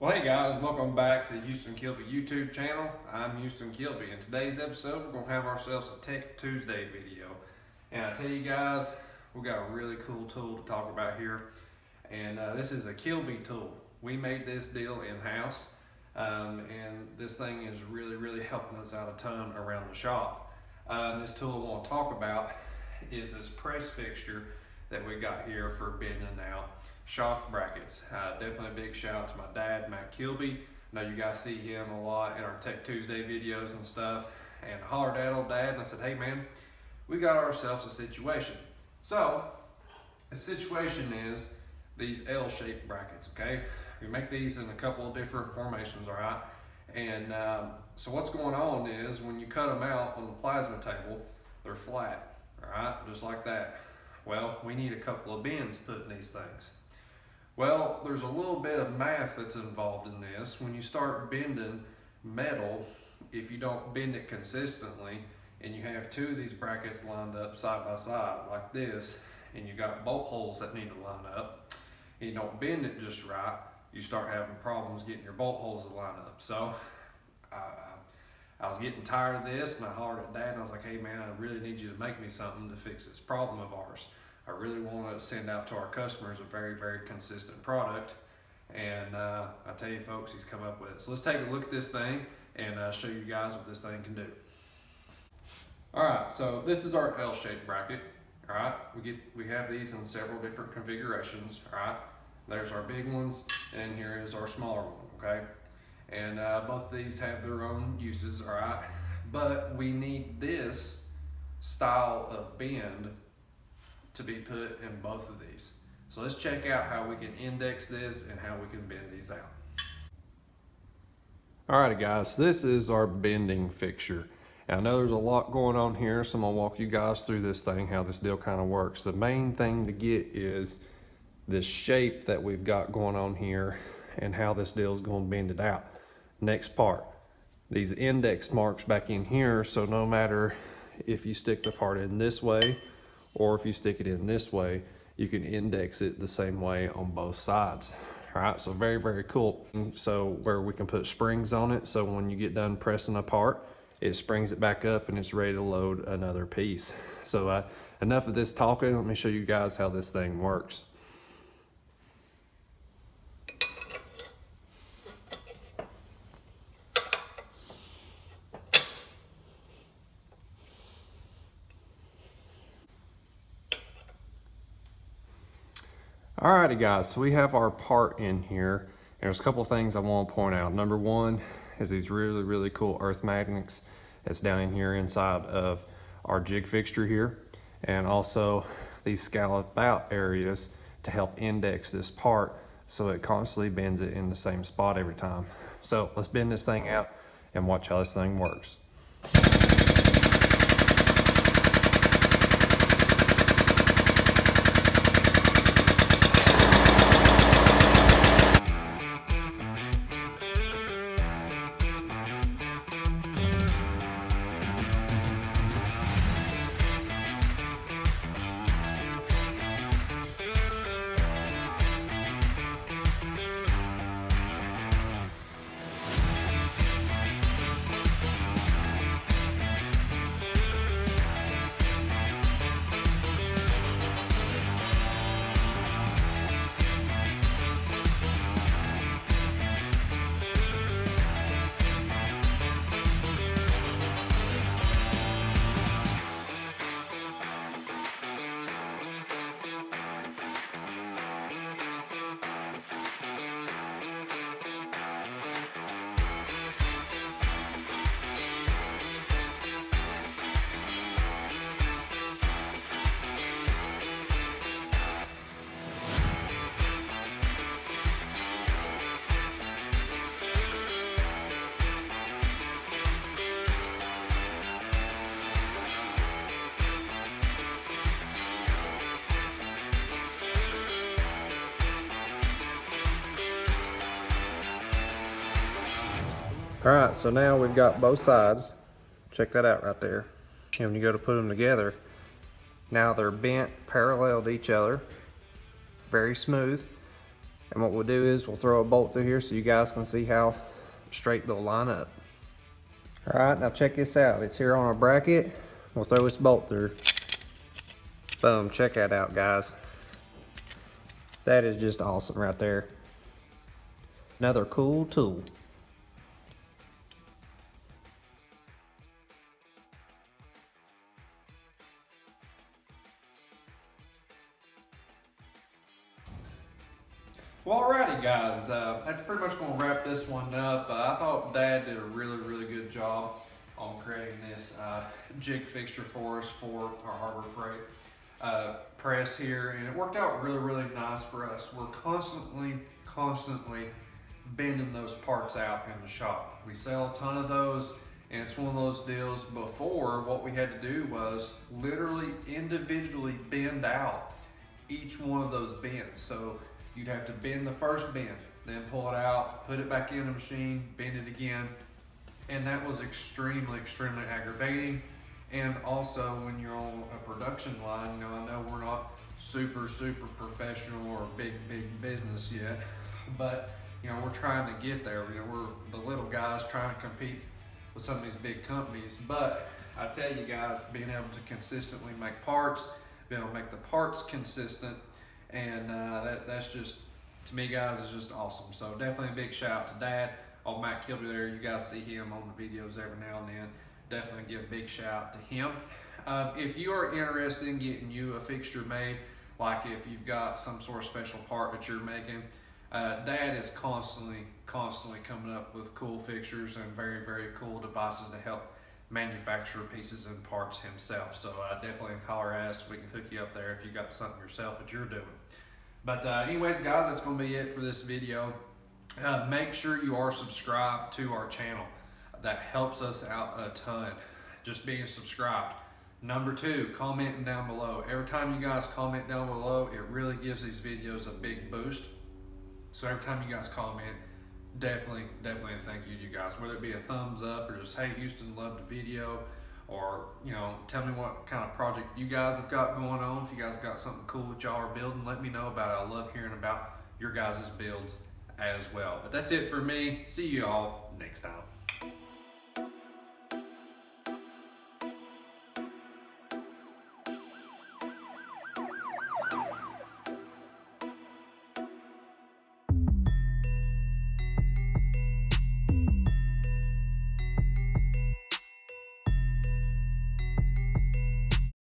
Well, hey guys, welcome back to the Houston Kilby YouTube channel. I'm Houston Kilby. In today's episode, we're going to have ourselves a Tech Tuesday video. And I tell you guys, we got a really cool tool to talk about here. And this is a Kilby tool. We made this deal in-house. And this thing is really helping us out a ton around the shop. This tool I want to talk about is this press fixture that we got here for bending out shock brackets. Definitely a big shout out to my dad, Matt Kilby. I know you guys see him a lot in our Tech Tuesday videos and stuff. And I hollered at old dad and I said, hey man, we got ourselves a situation. So the situation is these L-shaped brackets, okay? We make these in a couple of different formations, all right? And so what's going on is when you cut them out on the plasma table, they're flat, all right? Just like that. Well, we need a couple of bends put in these things. Well, there's a little bit of math that's involved in this. When you start bending metal, if you don't bend it consistently, and you have two of these brackets lined up side by side like this, and you got bolt holes that need to line up, and you don't bend it just right, you start having problems getting your bolt holes to line up. So I was getting tired of this, and I hollered at Dad, and I was like, hey man, I really need you to make me something to fix this problem of ours. I really want to send out to our customers a very consistent product. And I tell you folks, he's come up with it. So let's take a look at this thing and show you guys what this thing can do. All right, so this is our L-shaped bracket. All right, we have these in several different configurations. All right, there's our big ones, and here is our smaller one. Okay, and both of these have their own uses. All right, but we need this style of bend to be put in both of these. So let's check out how we can index this and how we can bend these out. Alrighty guys, this is our bending fixture. And I know there's a lot going on here, so I'm gonna walk you guys through this thing, how this deal kind of works. The main thing to get is this shape that we've got going on here and how this deal is going to bend it out. Next part, these index marks back in here, so no matter if you stick the part in this way or if you stick it in this way, you can index it the same way on both sides. All right, so very cool. So where we can put springs on it, so when you get done pressing apart, it springs it back up and it's ready to load another piece. So enough of this talking, let me show you guys how this thing works. Alrighty guys, so we have our part in here. And there's a couple things I want to point out. Number one is these really cool earth magnets that's down in here inside of our jig fixture here. And also these scallop out areas to help index this part so it constantly bends it in the same spot every time. So let's bend this thing out and watch how this thing works. All right, so now we've got both sides. Check that out right there. And when you go to put them together, now they're bent parallel to each other, very smooth. And what we'll do is we'll throw a bolt through here so you guys can see how straight they'll line up. All right, now check this out. It's here on our bracket. We'll throw this bolt through. Boom, check that out, guys. That is just awesome right there. Another cool tool. Well, alrighty guys, that's pretty much going to wrap this one up. I thought Dad did a really good job on creating this jig fixture for us for our Harbor Freight press here, and it worked out really nice for us. We're constantly bending those parts out in the shop. We sell a ton of those, and it's one of those deals. Before, what we had to do was literally individually bend out each one of those bends. So you'd have to bend the first bend, then pull it out, put it back in the machine, bend it again. And that was extremely aggravating. And also when you're on a production line, you know, I know we're not super professional or big business yet, but you know, we're trying to get there. You know, we're the little guys trying to compete with some of these big companies. But I tell you guys, being able to consistently make parts, being able to make the parts consistent, and that's just, to me guys, is just awesome. So definitely a big shout out to Dad. Old Matt Kilby there, you guys see him on the videos every now and then. Definitely give a big shout out to him. If you are interested in getting you a fixture made, like if you've got some sort of special part that you're making, Dad is constantly coming up with cool fixtures and very cool devices to help manufacture pieces and parts himself. So definitely call our ass. We can hook you up there if you got something yourself that you're doing. But anyways guys, that's going to be it for this video. Make sure you are subscribed to our channel. That helps us out a ton, just being subscribed. Number 2, commenting down below. Every time you guys comment down below, it really gives these videos a big boost. So every time you guys comment, definitely a thank you to you guys. Whether it be a thumbs up or just, hey Houston, loved the video, or you know, tell me what kind of project you guys have got going on. If you guys got something cool that y'all are building, let me know about it. I love hearing about your guys' builds as well. But that's it for me. See you all next time.